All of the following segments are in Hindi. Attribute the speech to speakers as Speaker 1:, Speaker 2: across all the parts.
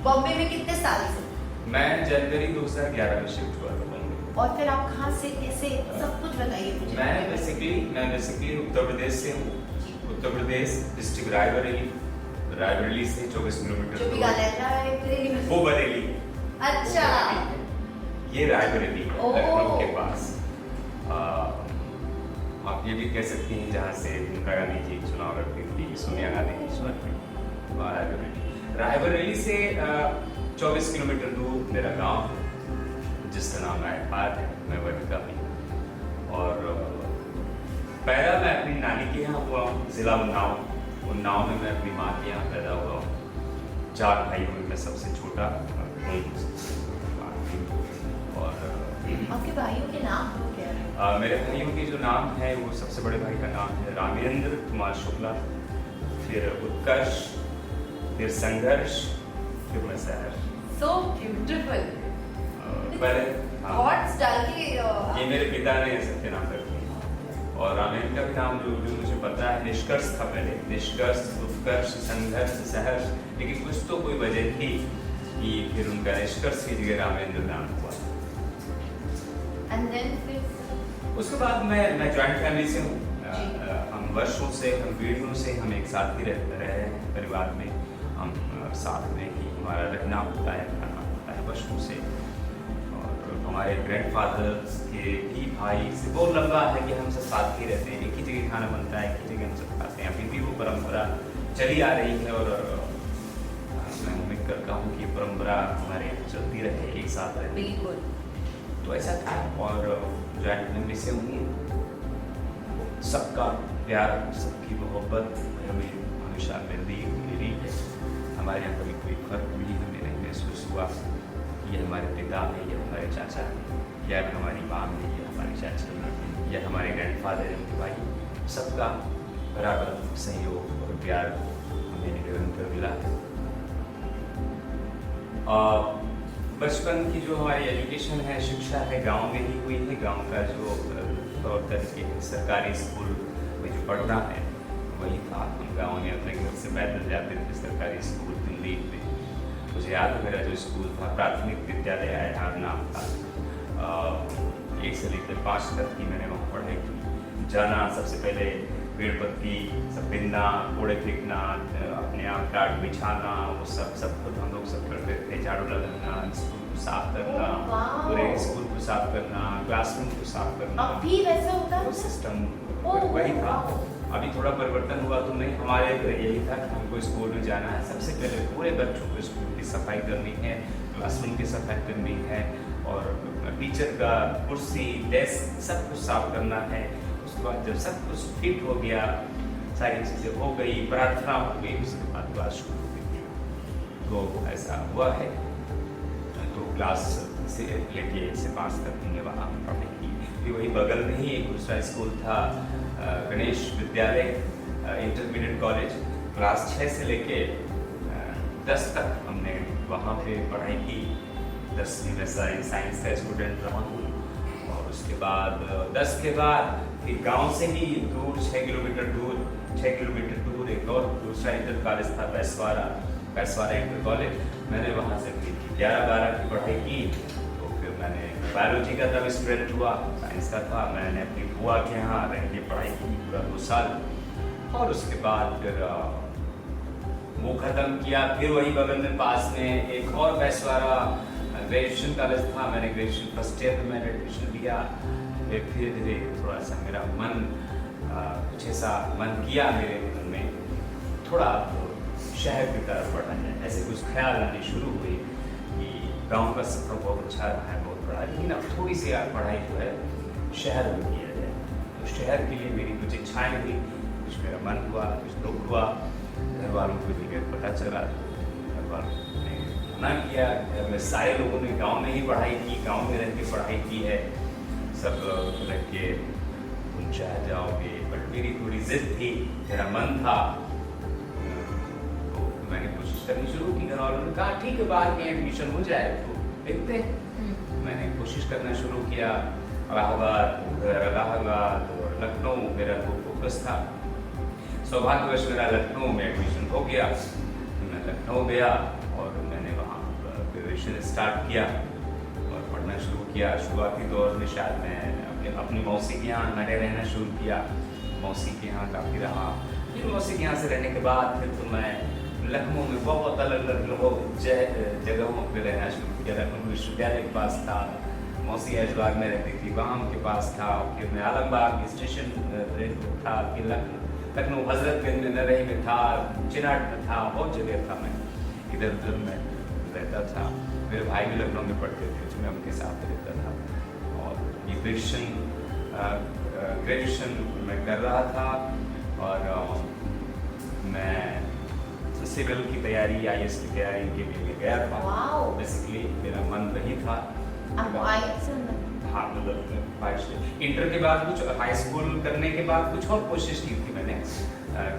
Speaker 1: बॉम्बे में कितने साल से?
Speaker 2: मैं जनवरी 2011 में शिफ्ट हुआ था बॉम्बे।
Speaker 1: और फिर आप कहाँ से, कैसे, सब कुछ बताइए मुझे।
Speaker 2: मैं बेसिकली उत्तर प्रदेश से हूँ। उत्तर प्रदेश डिस्ट्रिक्ट रायबरेली से 24 किलोमीटर
Speaker 1: जो भी गाना है रायबरेली में।
Speaker 2: वो बरेली।
Speaker 1: अच्छा।
Speaker 2: ये रायबरेली
Speaker 1: ओह।
Speaker 2: लखनऊ के पास। आप ये भी कह सकती हैं जहाँ से इंदिरा गांधी जी चुनाव लड़ती थी, सोनिया गांधी जी चुनाव लड़ती थी। रायबरेली से 24 किलोमीटर दूर मेरा गांव, जिसका नाम रायपाट है, मैं वही का भी। और पैदा मैं अपनी नानी के यहाँ हुआ हूँ, जिला उन्नाव में मैं अपनी माँ के यहाँ पैदा हुआ हूँ। 4 भाइयों में मैं सबसे छोटा हूँ। और
Speaker 1: आपके भाइयों के नाम क्या है?
Speaker 2: मेरे भाइयों के जो नाम है, वो सबसे बड़े भाई का नाम है रामेंद्र कुमार शुक्ला, फिर उत्कर्ष, फिर संघर्ष, फिर मैं सहर्ष।
Speaker 1: So beautiful.
Speaker 2: पहले
Speaker 1: Words डाल के
Speaker 2: ये मेरे पिता ने सबके नाम रखे। और रामेंद्र का भी नाम जो मुझे पता है निष्कर्ष था पहले, निष्कर्ष, उत्कर्ष, संघर्ष, सहर्ष, लेकिन कुछ तो कोई वजह थी कि फिर उनका निष्कर्ष की जगह रामेंद्र नाम हुआ।
Speaker 1: And then फिर
Speaker 2: उसके बाद मैं जॉइंट फैमिली से हूँ। हम वर्षों से, हम पीढ़ियों से हम एक साथ ही रहे हैं परिवार में। हम साथ में ही हमारा रहना होता है, खाना होता है वर्षों से। और हमारे ग्रैंडफादर्स के भी भाई से बहुत लंबा है कि हम सब साथ ही रहते हैं, एक ही जगह खाना बनता है, एक ही जगह हम सब खाते हैं। अभी भी वो परंपरा चली आ रही है और मैं उम्मीद करता हूँ कि परंपरा हमारे चलती रहे, एक साथ रहे।
Speaker 1: बिल्कुल।
Speaker 2: तो ऐसा था। और जॉइंट फैमिली से हूँ, सबका प्यार, सबकी मोहब्बत हमें हमेशा मिलती है। हमारे यहाँ कभी कोई फर्क भी हमें नहीं महसूस हुआ। ये हमारे पिता हैं, ये हमारे चाचा हैं, या हमारी माँ है, ये हमारे चाचा हैं, या हमारे ग्रैंडफादर हैं, उनके भाई, सबका बराबर सहयोग और प्यार हमें निरंतर मिला है। बचपन की जो हमारी एजुकेशन है, शिक्षा है, गांव में ही हुई है। गांव का जो तौर तरीके है, सरकारी स्कूल में जो पढ़ना है वही था। हम गाँव में अपने घर से पैदल जाते थे सरकारी स्कूल दिल्ली में। मुझे याद है मेरा जो स्कूल था, प्राथमिक विद्यालय आयहार नाम था। 1 से लेकर 5 तक की मैंने वहाँ पढ़ाई की। जाना, सबसे पहले पेड़ पत्ती सब बिनना, कूड़े फेंकना, अपने आप टाट बिछाना, वो सब खुद हम लोग सब करते थे। झाड़ू लगाना, स्कूल को साफ करना, पूरे स्कूल को साफ करना, क्लासरूम को साफ करना।
Speaker 1: अभी वैसा होता है?
Speaker 2: वो सिस्टम वही था। अभी थोड़ा परिवर्तन हुआ तो नहीं, हमारे यही था कि हमको स्कूल में जाना है, सबसे पहले पूरे बच्चों को स्कूल की सफाई करनी है, क्लासरूम की सफाई करनी है, और टीचर का कुर्सी, डेस्क सब कुछ साफ करना है। उसके बाद जब सब कुछ फिट हो गया, सारी चीज़ें हो गई, प्रार्थना हो गई, उसके बाद क्लास शुरू हो गई। तो ऐसा हुआ है। तो क्लास से लेके 1 से 5 तक हमने वहाँ पढ़ाई की। फिर वही बगल में ही एक दूसरा स्कूल था, गणेश विद्यालय इंटरमीडिएट कॉलेज। क्लास 6 से लेके 10 तक हमने वहाँ पे पढ़ाई की। 10वीं में साइंस का स्टूडेंट रहा हूँ। और उसके बाद 10 के बाद फिर गांव से ही दूर 6 किलोमीटर दूर एक और दूसरा इंटर कॉलेज था, बैसवाड़ा इंटर कॉलेज। मैंने वहाँ से 11-12 की पढ़ाई की। तो फिर मैंने बायोलॉजी का तब स्टूडेंट हुआ, साइंस का था। मैंने अपनी बुआ के यहाँ रह के पढ़ाई की पूरा 2 साल। और उसके बाद फिर वो ख़त्म किया। फिर वही बगल में पास में एक और बैसवाड़ा ग्रेजुएशन कॉलेज था। मैंने ग्रेजुएशन फर्स्ट ईयर में मैंने एडमिशन लिया। फिर धीरे धीरे थोड़ा सा मेरा मन कुछ ऐसा मन किया मेरे मन में, थोड़ा शहर की तरफ बढ़ना है। ऐसे कुछ ख्याल आने शुरू हुए कि गांव का सफर बहुत अच्छा रहा है, बहुत बड़ा, लेकिन अब थोड़ी सी पढ़ाई जो है शहर में किया जाए। तो शहर के लिए मेरी कुछ इच्छाएँ हुई, कुछ मेरा मन हुआ, कुछ दुख हुआ। घर वालों को भी पता चला, घर वालों ने मना किया। सारे लोगों ने गांव में ही पढ़ाई की, गांव में रह के पढ़ाई की है। सब लड़के तुम चाह जाओगे, बट मेरी थोड़ी जिद थी, मेरा मन था। तो मैंने कोशिश करनी शुरू की। घर वालों ने कहा ठीक है, बाहर में एडमिशन हो जाए तो देखते हैं। मैंने कोशिश करना शुरू किया। इलाहाबाद और लखनऊ मेरा तो फोकस था। सौभाग्यवश मेरा लखनऊ में एडमिशन हो गया। मैं मैं लखनऊ गया और मैंने वहाँ ग्रेजुएशन स्टार्ट किया और पढ़ना शुरू किया। शुरुआती दौर में शायद मैं अपनी मौसी के यहाँ नए रहना शुरू किया, मौसी के यहाँ काफ़ी रहा। फिर मौसी के यहाँ से रहने के बाद फिर तो मैं लखनऊ में बहुत अलग अलग जगहों पर रहना शुरू किया। लखनऊ विश्वविद्यालय के पास था, मौसी ऐशबाग में रहती थी, वहाँ उनके पास था। फिर मैं आलमबाग स्टेशन था, फिर लखनऊ हजरतगंज में नरही में था, चिनाट में था, बहुत जगह था। मैं इधर उधर में रहता था। मेरे भाई भी लखनऊ में पढ़ते थे, तो मैं उनके साथ रहता था। और ये ग्रेजुएशन मैं कर रहा था और मैं सिविल की तैयारी, IAS की तैयारी के लिए गया था। बेसिकली मेरा मन वही था।
Speaker 1: आपको IAS
Speaker 2: हाँ, मतलब इंटर के बाद कुछ हाई स्कूल करने के बाद कुछ और कोशिश की थी मैंने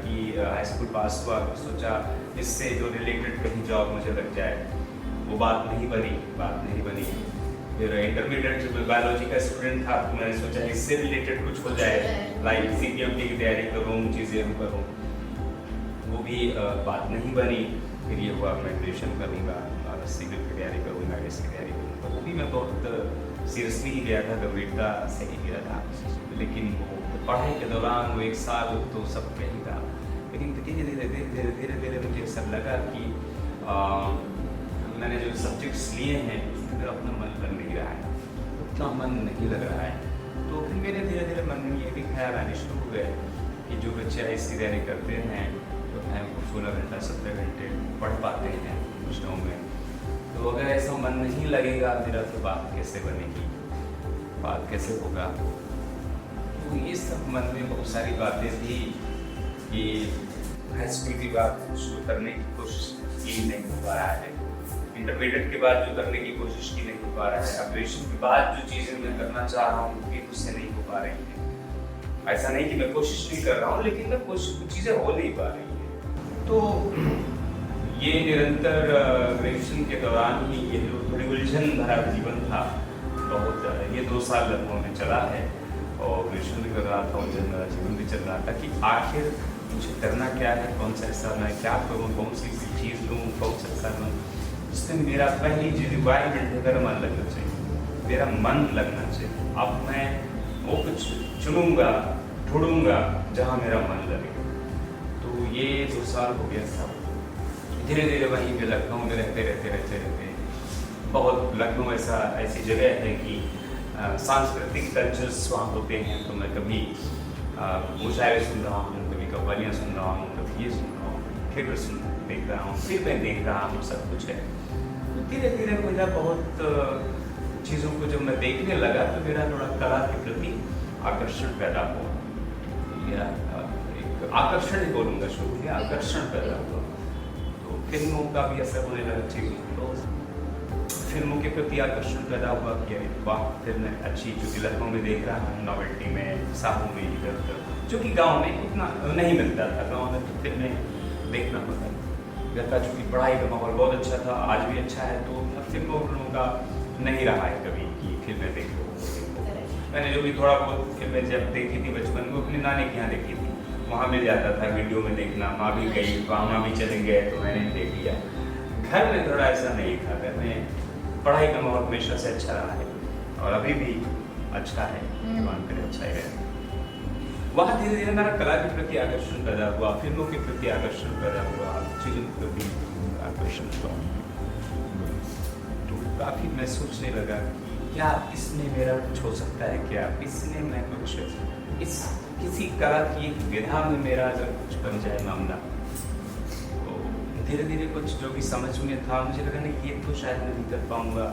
Speaker 2: कि हाई स्कूल पास हुआ, सोचा इससे जो रिलेटेड कहीं जॉब मुझे लग जाए। वो बात नहीं बनी। फिर इंटरमीडिएट जब बायोलॉजी का स्टूडेंट था तो मैंने सोचा इससे रिलेटेड कुछ हो जाए, लाइक CPMT की तैयारी करूँ, चीज़ें करूँ। वो भी बात नहीं बनी। फिर ये हुआ मैं ग्रेजुएशन करूँगा और सिविल की तैयारी करूँगा, IAS की तैयारी करूँगा। वो भी मैं बहुत सीरियसली ही गया था, गंभीरता से ही गया था। लेकिन वो पढ़ाई के दौरान वो 1 साल तो सब यही था। लेकिन धीरे धीरे मुझे ऐसा लगा कि मैंने जो सब्जेक्ट्स लिए हैं उसमें मेरा अपना मन लग नहीं रहा है, उतना मन नहीं लग रहा है। तो फिर मेरे धीरे धीरे मन में ये भी ख्याल आने शुरू हो गए कि जो बच्चे IAS की तैयारी करते हैं तो हैं वो 16 घंटा 17 घंटे पढ़ पाते हैं विषयों में। तो अगर ऐसा मन नहीं लगेगा मेरा तो बात कैसे बनेगी, बात कैसे होगा। तो ये सब मन में बहुत सारी बातें थी कि हाई स्कूल की बात शुरू करने की कोशिश की नहीं हो पा रहा है, इंटरमीडिएट के बाद जो करने की कोशिश की नहीं हो पा रहा है, ग्रेजुएशन के बाद जो चीज़ें मैं करना चाह रहा हूँ वो उससे नहीं हो पा रही है। ऐसा नहीं कि मैं कोशिश नहीं कर रहा हूँ, लेकिन मैं कुछ चीज़ें हो नहीं पा रही है। तो ये निरंतर ग्रेजुएशन के दौरान ही ये जो थोड़ी उलझन भरा जीवन था, बहुत ये 2 साल लखनऊ में चला है और ग्रेजुएशन भी कर रहा था, उलझन भरा जीवन भी चल रहा था कि आखिर मुझे करना क्या है, कौन सा हिस्सा मैं क्या करूँ, कौन सी चीज़ लूँ, कौन सा हिस्सा लूँ। इसमें मेरा पहली जो रिक्वायरमेंट है मेरा मन लगना चाहिए, मेरा मन लगना चाहिए। अब मैं वो कुछ चुनूँगा, ढूंढूंगा जहाँ मेरा मन लगे। तो ये 2 साल हो गया था। धीरे धीरे वहीं पे लखनऊ में रहते बहुत लखनऊ ऐसी जगह है कि सांस्कृतिक कल्चर्स वहाँ होते हैं। तो मैं कभी मुशायरे सुन रहा हूँ, कभी कव्वालियाँ सुन रहा हूँ, कभी ये सुन रहा हूँ, थिएटर देख रहा हूँ, फिर मैं देख रहा हूँ, सब कुछ है। तो धीरे धीरे मेरा बहुत चीज़ों को जब मैं देखने लगा तो मेरा थोड़ा कला के प्रति आकर्षण पैदा हुआ। मेरा एक आकर्षण ही बोलूँगा, शुरू में आकर्षण पैदा हुआ। तो फिल्मों का भी असर होने लगा चीज़ों तो फिल्मों के प्रति आकर्षण पैदा हुआ कि वाह फिल्में अच्छी, जो कि लखनऊ में देख रहा हूँ, नोवेल्टी में, साहू में, इधर उधर, जो कि गाँव में इतना नहीं मिलता था। गाँव में तो फिल्में देखना होता था, चूँकि पढ़ाई का माहौल बहुत अच्छा था, आज भी अच्छा है। तो फिल्मों का नहीं रहा है कभी कि फिल्में देखो। मैंने जो भी थोड़ा बहुत फिल्में जब देखी थी बचपन में, अपनी नानी के यहाँ देखी थी, वहाँ मिल जाता था वीडियो में देखना। माँ भी गई, वहाँ भी चले गए तो मैंने भी देख लिया। घर में थोड़ा ऐसा नहीं था, घर में पढ़ाई का माहौल हमेशा से अच्छा रहा है और अभी भी अच्छा है, भगवान करे अच्छा ही रहे। वहाँ धीरे धीरे मेरा कला के प्रति आकर्षण पैदा हुआ, फिल्मों के प्रति आकर्षण पैदा हुआ, चीज़ों के प्रति आकर्षण हुआ। तो काफ़ी मैं सोचने लगा कि क्या इसमें मेरा कुछ हो सकता है, क्या इसमें मैं कुछ किसी कला की विधा में मेरा अगर कुछ बन जाए मामला। तो धीरे धीरे कुछ जो भी समझ में था, मुझे लगा नहीं कि ये तो शायद मैं नहीं कर पाऊँगा,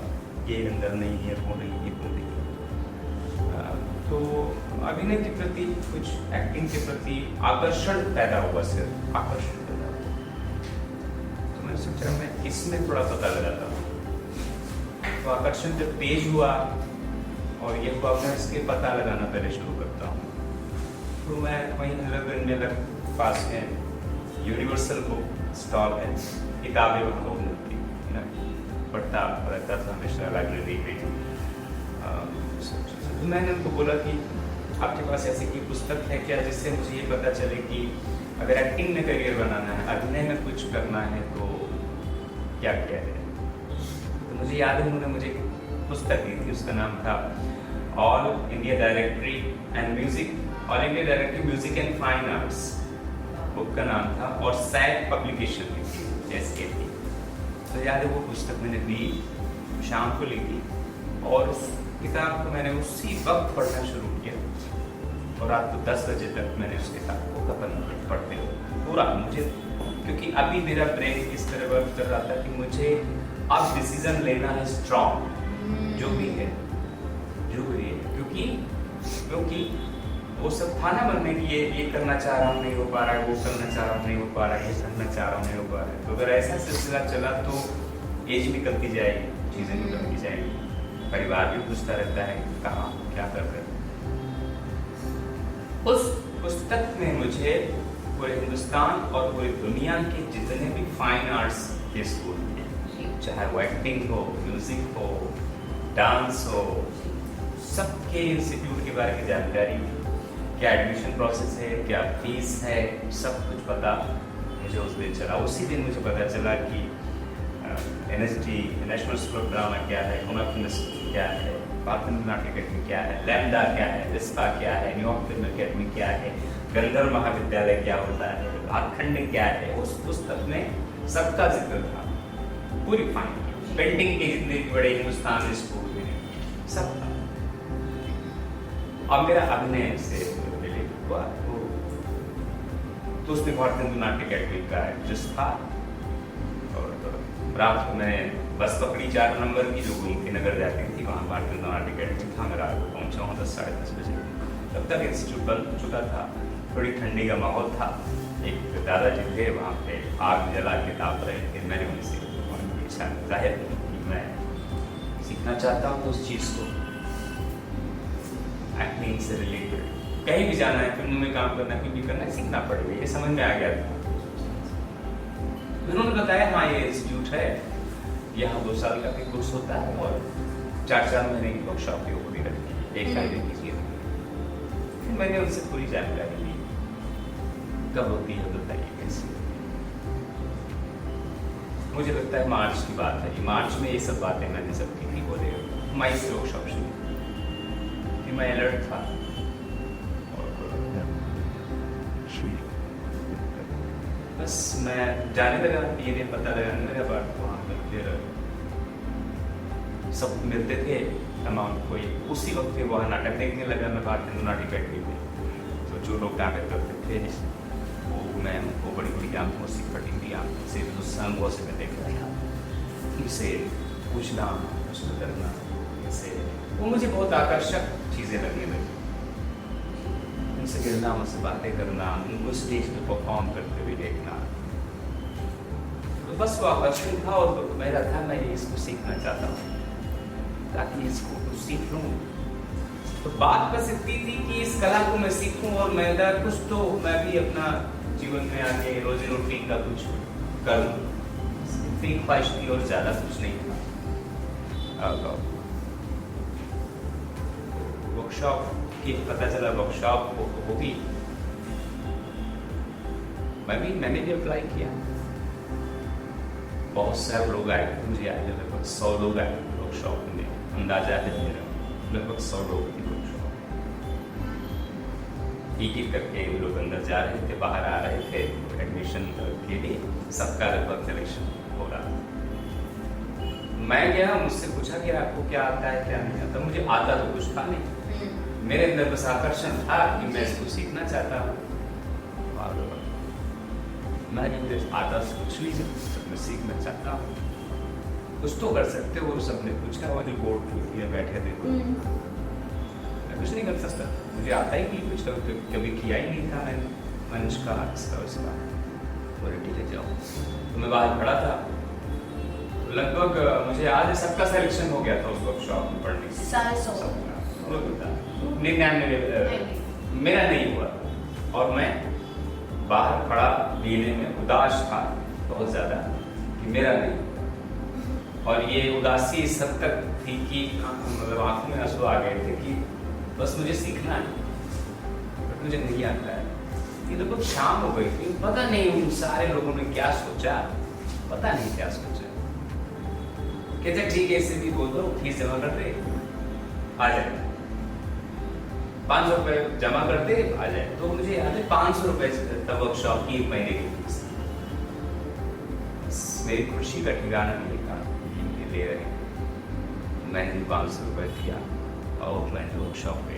Speaker 2: ये अंदर नहीं है, वो नहीं है, वो नहीं है। तो अभिनय के प्रति, कुछ एक्टिंग के प्रति आकर्षण पैदा हुआ, सिर्फ आकर्षण पैदा हुआ। तो मैंने सोचा मैं इसमें थोड़ा पता लगाता हूँ। तो आकर्षण जब तेज हुआ और ये हुआ, मैं इसके पता लगाना पहले शुरू करता हूँ। तो मैं वहीं हजरतगंज में पास में यूनिवर्सल बुक स्टॉल है, किताबें वहाँ बहुत मिलती है, पढ़ता रहता था हमेशा लाइब्रेरी में। तो मैंने उनको बोला कि आपके पास ऐसी कोई पुस्तक है क्या जिससे मुझे ये पता चले कि अगर एक्टिंग में करियर बनाना है, अभिनय में कुछ करना है, तो क्या किया जाए। तो मुझे याद है उन्होंने मुझे एक पुस्तक दी थी, उसका नाम था all India directory music and fine arts, book का नाम था, और सैग पब्लिकेशन की थी, SKP। तो याद है वो पुस्तक मैंने ली, शाम को ली थी, और उस किताब को मैंने उसी वक्त पढ़ना शुरू किया, और रात को 10 बजे तक मैंने उस किताब को खत्म पढ़ते हुए पूरा, मुझे क्योंकि अभी मेरा ब्रेन इस तरह वर्क कर रहा था कि मुझे अब डिसीजन लेना है स्ट्रॉन्ग, जो भी है क्योंकि वो सब था ना मन में कि ये करना चाह रहा हूँ नहीं हो पा रहा है, वो करना चाह रहा हूँ नहीं हो पा रहा है, ये करना चाह रहा हूँ नहीं हो पा रहा है। तो अगर ऐसा सिलसिला चला तो एज निकलती जाएगी, चीज़ें निकलती जाएगी, परिवार भी पूछता रहता है कहाँ क्या कर रहे। उस पुस्तक में मुझे पूरे हिंदुस्तान और पूरी दुनिया के जितने भी फाइन आर्ट्स के स्कूल थे, चाहे वो एक्टिंग हो, म्यूजिक हो, डांस हो, सबके इंस्टीट्यूट के बारे में जानकारी, क्या एडमिशन प्रोसेस है, क्या फीस है, सब कुछ पता मुझे उस दिन चला। उसी दिन मुझे पता चला कि NSD national school of drama क्या है, कुमार फिल्म क्या है, भारतीय नाट्य अकेडमी क्या है, लैम्डा क्या है, रिस्पा क्या है, न्यूयॉर्क फिल्म अकेडमी क्या है, गंधर्व महाविद्यालय क्या होता है, भातखंड क्या है। उस पुस्तक में सबका जिक्र था, पूरी फाइन पेंटिंग के जितने बड़े हिंदुस्तान में स्कूल में सब था। और मेरा अभिनय से रिलेट हुआ तो उसमें भारतीय नाट्य अकेडमी का इंटरेस्ट था, और रात को मैं बस पकड़ी 4 नंबर की जो गोमती नगर जाती थी, वहाँ भारतीय नाट्य अकेडमी था। मैं रात को पहुँचा हूँ 10 साढ़े 10 बजे, तब तक इंस्टीट्यूट बंद हो चुका था, थोड़ी ठंडी का माहौल था। एक दादाजी थे वहाँ पे आग जला के ताप रहे थे, मैंने उनसे इच्छा जाहिर की कि मैं सीखना चाहता हूँ उस चीज़ को, एक्टिंग से रिलेटेड, कहीं भी जाना है, फिल्मों में काम करना है, कुछ भी करना है, सीखना पड़ेगा, ये समझ में आ गया था। उन्होंने बताया हाँ ये इंस्टीट्यूट है, यहाँ 2 साल का कोर्स होता है और 4 महीने की वर्कशॉप भी होती रहती है, 1 महीने की चीज़। फिर मैंने उनसे पूरी जानकारी ली, कब होती है बताइए कैसे। मुझे लगता है मार्च की बात है, मार्च में ये सब बातें मैंने सबकी थी, बोले मई से वर्कशॉप शुरू। मैं अलर्ट था बस मैं जाने लगा, ये दिन पता लगाने लगा, बात वहाँ पर फिर सब मिलते थे तमाम कोई। उसी वक्त फिर वहाँ नाटक देखने लगा मैं भारतीय नाट्य अकेडमी में। तो जो लोग नाटक करते थे वो मैं उनको बड़ी बड़ी आंखों से फटी हुई आंखों से अनुभव से मैं देख रहा था, उनसे पूछना, प्रश्न करना, जैसे वो मुझे बहुत आकर्षक चीज़ें लगने लगी। उनसे गिरना, उनसे बातें करना, उनको स्टेज पे परफॉर्म करते हुए देखना, तो बस वो आकर्षण था। और मेरा था मैं इसको सीखना चाहता हूँ ताकि इसको कुछ सीख लूँ। तो बात बस इतनी थी कि इस कला को मैं सीखूं और मैं कुछ तो मैं भी अपना जीवन में आगे रोजी रोटी का कुछ करूँ, इतनी ख्वाहिश थी और ज़्यादा कुछ नहीं था। वर्कशॉप की पता चला वर्कशॉप होगी, मैंने भी अप्लाई किया। बहुत सारे लोग आए, मुझे याद है लगभग 100 लोग आए वर्कशॉप में, अंदाजा है मेरा लगभग 100 लोग की वर्कशॉप। एक करके लोग अंदर जा रहे थे, बाहर आ रहे थे एडमिशन के लिए, सबका लगभग सिलेक्शन हो रहा था। मैं गया, मुझसे पूछा कि आपको क्या आता है क्या नहीं आता। मुझे आता तो कुछ था नहीं, मेरे अंदर बस आकर्षण था कि मैं इसको सीखना चाहता हूँ। और मैं आता कुछ नहीं, मैं सीखना चाहता हूँ, कुछ तो कर सकते हो। सबने पूछा, वो जो बोर्ड में बैठे थे, मैं कुछ नहीं कर सकता, मुझे आता ही नहीं कुछ, कभी किया ही नहीं था मैंने उसका उसका। बोले ठीक है जाओ। तो मैं बाहर खड़ा था, लगभग मुझे याद है सबका सिलेक्शन हो गया था उस वर्कशॉप में पढ़ने की। 99 मेरा नहीं हुआ और मैं बाहर खड़ा लेने में उदास था बहुत ज़्यादा कि मेरा नहीं। और ये उदासी इस हद तक थी कि मतलब आंखों में आंसू आ गए थे कि बस मुझे सीखना है, बट मुझे नहीं आता है। ये लगभग शाम हो गई थी, पता नहीं उन सारे लोगों ने क्या सोचा, पता नहीं क्या सोचा। कहते ठीक है, इससे भी बोल दो फीस जमा कर दे, आ जाए 500 रुपए जमा करते आ जाए। तो मुझे याद है 500 रुपए तब वर्कशॉप की 1 महीने की फीस। मेरी खुशी का ठिकाना नहीं था कि ये ले रहे हैं। मैंने 500 रुपए दिया और मैंने वर्कशॉप पे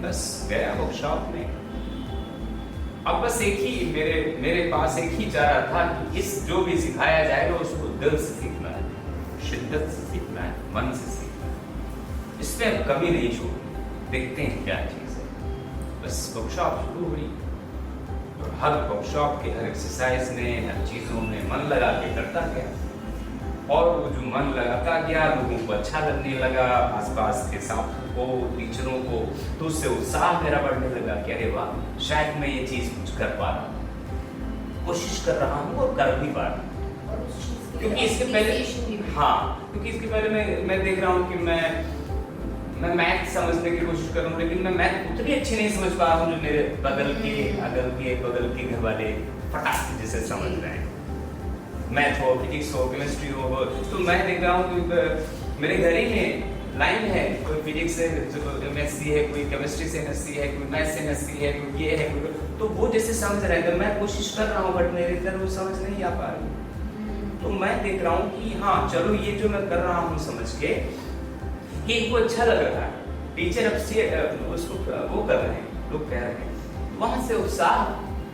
Speaker 2: बस गया वर्कशॉप में। अब बस एक ही मेरे पास एक ही चारा था कि इस जो भी सिखाया जाएगा उसको दिल से सीखना है, शिद्दत से सीखना है, मन से सीखना है, इसमें अब कमी नहीं छोड़नी। देखते हैं क्या चीज है। बस वर्कशॉप शुरू हुई और हर वर्कशॉप के हर एक्सरसाइज में, हर चीजों में मन लगा के करता गया और वो जो मन लगाता गया लोगों को अच्छा लगने लगा, आसपास के साथियों को, टीचरों को, तो उससे उत्साह मेरा बढ़ने लगा कि अरे वाह, शायद मैं ये चीज कुछ कर पा रहा हूँ, कोशिश कर रहा हूँ और कर भी पा रहा हूँ। क्योंकि इसके पहले क्योंकि इसके पहले मैं देख रहा हूँ कि मैं मैथ समझने की कोशिश कर रहा हूँ, लेकिन मैं मैथ उतनी अच्छी नहीं समझ पा रहा हूँ जो मेरे बगल के घर वाले फटाक से जैसे समझ रहे हैं। मैथ हो, फिजिक्स हो, केमिस्ट्री हो, तो मैं देख रहा हूँ कि मेरे घर ही में लाइन है, कोई फिजिक्स से एमएससी है, कोई केमिस्ट्री से एमएससी है, कोई मैथ से एमएससी है, कोई ये है, तो वो जैसे समझ रहे हैं। मैं कोशिश कर रहा हूँ बट मेरे इधर वो समझ नहीं आ पा रही। तो मैं देख रहा हूँ कि हाँ चलो, ये जो मैं कर रहा हूँ समझ के कि इनको अच्छा लग रहा है, टीचर अब से उसको वो कर रहे हैं, लोग कह रहे हैं, वहां से उत्साह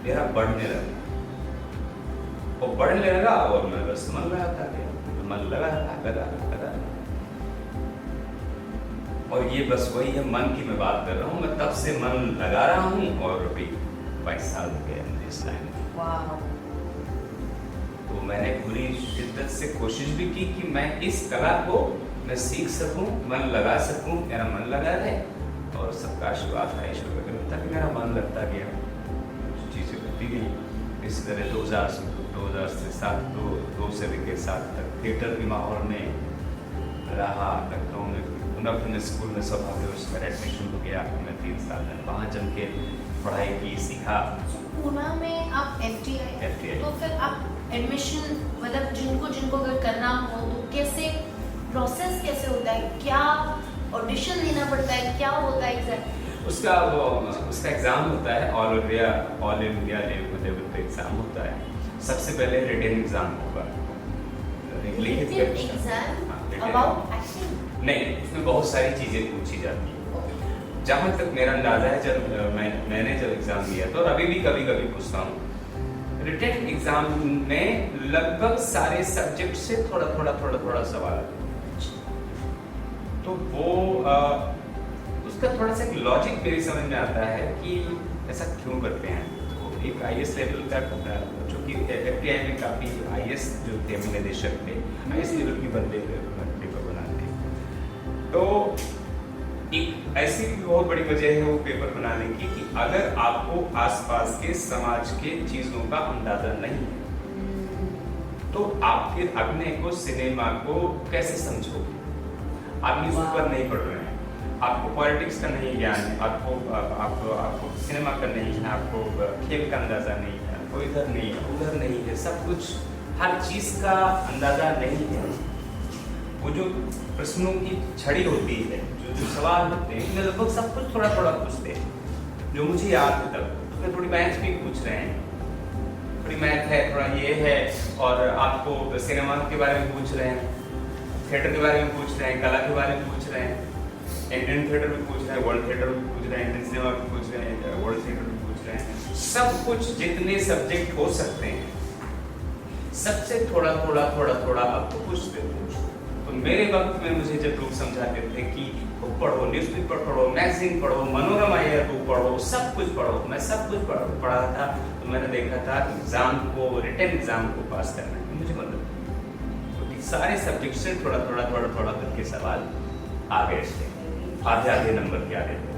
Speaker 2: मेरा बढ़ने लगा और मैं बस मन लगाता गया, मन लगा और ये बस वही है मन की मैं बात कर रहा हूँ। मैं तब से मन लगा रहा हूँ और अभी 22 साल हो गए मुझे इस लाइन में। तो मैंने पूरी शिद्दत से कोशिश भी की कि मैं इस कला को मैं सीख सकूं, मन लगा सकूं, मेरा मन लगा रहे और सबका आशीर्वाद था, ईश्वर का कृपा था कि मेरा मन लगता गया, चीजें होती गई। इसी तरह 2000 से 7 तक थिएटर के माहौल में रहा। लखनऊ में पुनः फिल्म स्कूल में सौभाग्यवश मेरा एडमिशन हो गया। मैं 3 साल में वहाँ जम के पढ़ाई की, सीखा।
Speaker 1: पूना में आप FTI, तो फिर आप एडमिशन मतलब जिनको अगर करना हो तो कैसे प्रोसेस कैसे होता है, क्या ऑडिशन देना पड़ता है, क्या होता है एग्जैक्ट? उसका
Speaker 2: एग्जाम होता है, ऑल इंडिया लेवल पे एग्जाम होता है। सबसे पहले रिटन एग्जाम होगा, नहीं, उसमें बहुत सारी चीजें पूछी जाती है। जहां तक मेरा अंदाजा है, जब मैंने एग्जाम दिया तो और अभी भी कभी पूछता हूँ, रिटन एग्जाम में लगभग सारे सब्जेक्ट से थोड़ा सवाल आता है। तो वो उसका थोड़ा सा लॉजिक मेरी समझ में आता है कि ऐसा क्यों करते हैं। तो एक IAS लेवल का, जो कि FTI में काफी IAS जो थे निदेशक थे, IAS लेवल की बंदे पेपर बनाते हैं। तो एक ऐसी भी बहुत बड़ी वजह है वो पेपर बनाने की कि अगर आपको आसपास के समाज के चीजों का अंदाजा नहीं है तो आप फिर अभिनय को, सिनेमा को कैसे समझोगे। आप न्यूज़पेपर नहीं पढ़ रहे हैं, आपको पॉलिटिक्स का नहीं ज्ञान है, आपको सिनेमा का नहीं है, आपको खेल का अंदाजा नहीं है, आपको इधर नहीं है, उधर नहीं है, सब कुछ हर चीज का अंदाजा नहीं है। वो जो प्रश्नों की छड़ी होती है, जो सवाल होते हैं, इनमें लगभग सब कुछ थोड़ा पूछते हैं। जो मुझे याद है तब उसमें थोड़ी मैथ्स भी पूछ रहे हैं, थोड़ी मैथ है, थोड़ा ये है, और आपको सिनेमा के बारे में पूछ रहे हैं, थिएटर के बारे में पूछ रहे हैं, कला के बारे में पूछ रहे हैं, इंडियन थिएटर भी पूछ रहे हैं, वर्ल्ड थिएटर भी पूछ रहे हैं, इंडियन सिनेमा भी पूछ रहे हैं, वर्ल्ड थिएटर भी पूछ रहे हैं। सब कुछ जितने सब्जेक्ट हो सकते हैं सबसे थोड़ा आपको पूछते हैं। तो मेरे वक्त में मुझे जब लोग समझाते थे कि बुक पढ़ो, न्यूज़पेपर पढ़ो, मैगजीन पढ़ो, मनोरमा ईयर बुक पढ़ो, सब कुछ पढ़ो, मैं सब कुछ पढ़ा था। तो मैंने देखा था एग्जाम को, रिटन एग्जाम को पास करने में मुझे मदद, क्योंकि सारे सब्जेक्ट से थोड़ा करके सवाल आ गए थे, आधे नंबर के आ गए थे।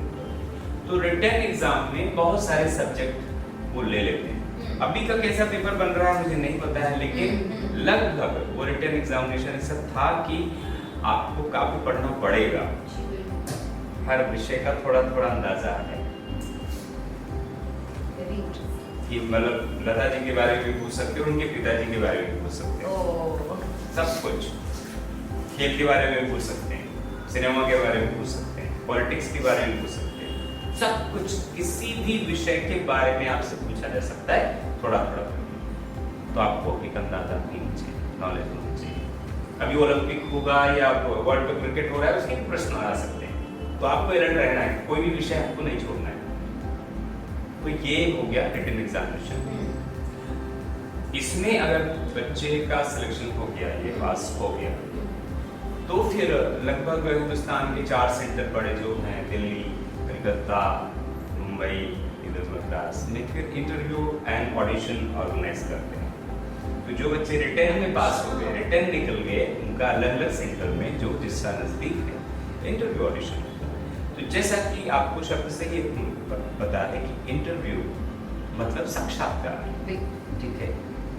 Speaker 2: तो रिटन एग्जाम में बहुत सारे सब्जेक्ट वो ले लेते हैं। अभी का कैसा पेपर बन रहा है मुझे नहीं पता है, लेकिन लगभग वो रिटन एग्जामिनेशन ऐसा था कि आपको काफी पढ़ना पड़ेगा, हर विषय का थोड़ा अंदाजा है। कि मतलब लता जी के बारे में भी पूछ सकते हो, उनके पिताजी के बारे में भी पूछ सकते हो, सब कुछ। खेल के बारे में भी पूछ सकते हैं, सिनेमा के बारे में पूछ सकते हैं, पॉलिटिक्स के बारे में पूछ सकते हैं, सब कुछ किसी भी विषय के बारे में आपसे पूछा जा सकता है थोड़ा थोड़ा। तो आपको एक अंदाजा होनी चाहिए, नॉलेज होनी चाहिए। अभी ओलंपिक होगा या वर्ल्ड कप क्रिकेट हो रहा है, उसके भी प्रश्न आ सकते हैं, तो आपको अलर्ट रहना है, कोई भी विषय आपको नहीं छोड़ना है। तो ये हो गया रिटन एग्जामिनेशन। इसमें अगर बच्चे का सिलेक्शन हो गया, ये पास हो गया, तो फिर लगभग हिंदुस्तान के 4 सेंटर बड़े जो हैं, दिल्ली, कलकत्ता, मुंबई, इधर मद्रास में फिर इंटरव्यू एंड ऑडिशन ऑर्गेनाइज करते हैं। तो जो बच्चे रिटर्न में पास हो गए, रिटर्न निकल गए, उनका अलग अलग सेंटर में जो जिसका नजदीक है इंटरव्यू ऑडिशन। तो जैसा कि आपको शब्द से ये पता है कि इंटरव्यू मतलब साक्षात्कार, ठीक है।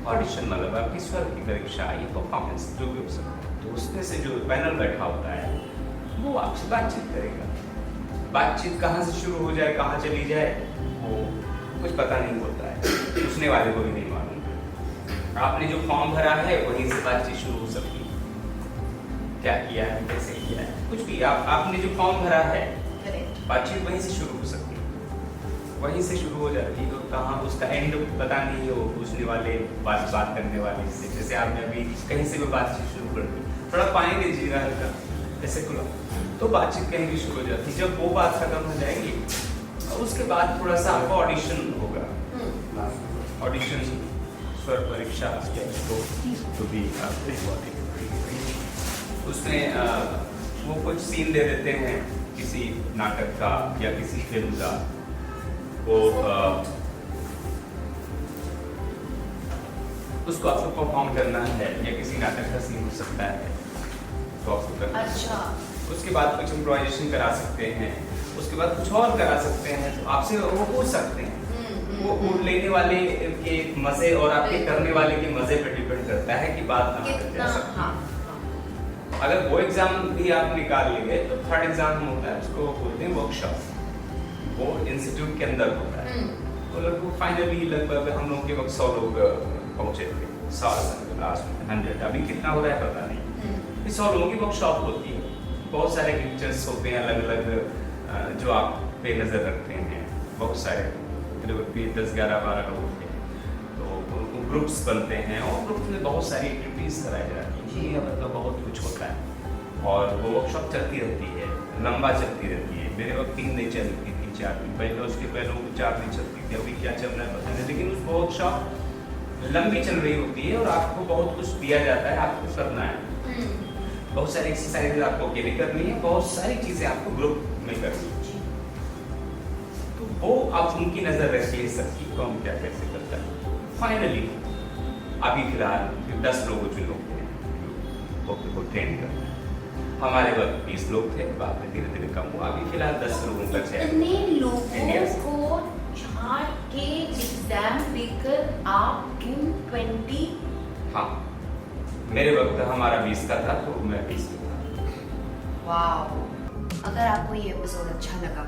Speaker 2: ऑडिशन मतलब आपकी स्वर की परीक्षा, ये परफॉर्मेंस जो भी हो सकता है। तो उसमें से जो पैनल बैठा होता है वो आपसे बातचीत करेगा। बातचीत कहाँ से शुरू हो जाए, कहाँ चली जाए, वो कुछ पता नहीं होता है, पूछने वाले को भी नहीं मालूम। आपने जो फॉर्म भरा है वहीं से बातचीत शुरू हो सकती है, क्या किया है, कैसे किया है, कुछ भी। आपने जो फॉर्म भरा है, बातचीत वहीं से शुरू हो सकती है, वहीं से शुरू हो जाती है। तो कहाँ उसका एंड पता नहीं हो, पूछने वाले बात करने वाले से। जैसे आपने अभी कहीं से भी बातचीत शुरू कर दी, थोड़ा पानी दीजिएगा हल्का, ऐसे खुला, तो बातचीत कहीं भी शुरू हो जाती है। जब वो बात खत्म हो जाएगी, उसके बाद थोड़ा सा आपका ऑडिशन होगा। ऑडिशन स्वर परीक्षा तो भी उसमें वो कुछ सीन दे देते हैं किसी नाटक का या किसी फिल्म का, वो उसको आपको परफॉर्म करना है, या किसी नाटक का सीन हो सकता है तो आपको करना। अच्छा। उसके बाद कुछ इम्प्रोवाइजेशन करा सकते हैं, उसके बाद कुछ और करा सकते हैं, तो आपसे वो पूछ सकते हैं। वो लेने वाले के मजे और आपके करने वाले के मजे पे डिपेंड करता है कि बात कहाँ तक जा सकती है। अगर वो एग्जाम भी आप निकाल लेंगे तो थर्ड एग्जाम होता है, उसको बोलते हैं वर्कशॉप, वो इंस्टीट्यूट के अंदर होता है। तो लगभग फाइनली लगभग हम लोग के वक्त 100 लोग पहुंचे थे, 100 लास्ट में 100, अभी कितना हो रहा है पता नहीं। 100 लोगों की वर्कशॉप होती है, बहुत सारे टीचर्स होते हैं अलग अलग जो आप पे नजर रखते हैं, बहुत सारे 10, 11, 12 लोग होते हैं। तो ग्रुप्स बनते हैं और ग्रुप में बहुत सारी एक्टिविटीज कराई जाती है, मतलब बहुत कुछ होता है। और वो वर्कशॉप चलती रहती है, लंबा चलती रहती है। मेरे वक्त 3 दिन चलती थी, 4 दिन पहले, उसके पहले 4 दिन चलती थी, अभी क्या चल रहा है पता नहीं। लेकिन उस वर्कशॉप लंबी चल रही होती है और आपको बहुत कुछ दिया जाता है, आपको करना है। बहुत सारी एक्सरसाइज आपको अकेले करनी है, बहुत सारी चीजें आपको ग्रुप में करनी है। तो वो आप उनकी नजर रखिए सबकी, कौन क्या कैसे करता है। फाइनली अभी फिलहाल 10 लोग जो लोग थे को ट्रेन करते हैं। हमारे वक्त 20 लोग थे, बाद में धीरे धीरे कम हुआ, अभी फिलहाल 10 लोगों का चयन।
Speaker 1: इतने लोगों को छांट के एग्जाम देकर आप इन 20?
Speaker 2: हाँ, मेरे वक्त हमारा 20 का था, तो मैं 20 का था।
Speaker 1: वाओ! अगर आपको ये एपिसोड अच्छा लगा,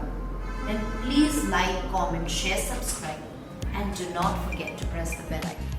Speaker 1: then please like, comment, share, subscribe, and do not forget to press the bell icon.